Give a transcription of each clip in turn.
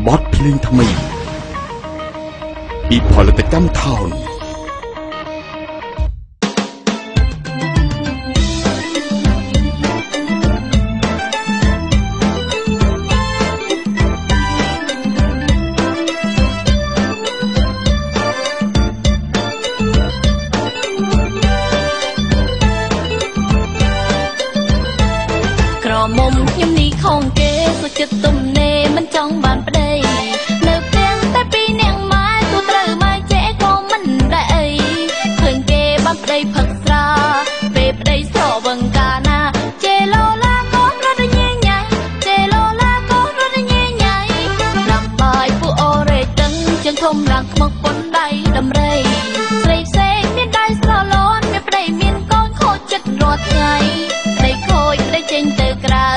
บอสเพลงทำไมอีพอลตกรรมทาวน์មុំខ្ញុំនេះខងគេក៏ចិត្តទំនេរមិនចង់បានប្តីនៅផ្ទះតែពីនាងម៉ែទូត្រូវម៉ែចែក៏មិនដែរអីឃើញគេបានប្តីផឹកស្រាពេលប្តីស្រវឹងកាលណាជេឡូឡាក៏រត់ញ៉ៃញ៉ៃជេឡូឡាក៏រត់ញ៉ៃញ៉ៃណាំបាយពួកអូរេតឹងជើងធំឡើងខ្មុកប៉ុនដៃដំរីស្រីផ្សេងមានដៃស្រឡនមានប្តីមានកូនខូចចិត្តរាល់ថ្ងៃប្តីខូចប្តីចេញទៅក្រៅ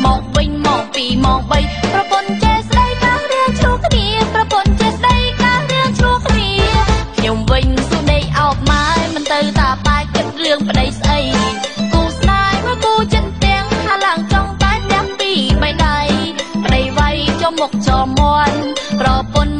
មកវិញមកពីមកបីប្រពន្ធចេះស្ដីការៀងឈ្លោះគ្នាប្រពន្ធចេះស្ដីការៀងឈ្លោះគ្នាខ្ញុំវិញសុដេកអោបម៉ែមិនទៅតាប៉ែគិតរឿងប្តីស្អីគូស្នេហ៍មួយគូចិនទាំងហាឡើងចង់តែទាំងពីរបីដៃប្តីវាយចុះមុខចោលមាន់ប្រពន្ធ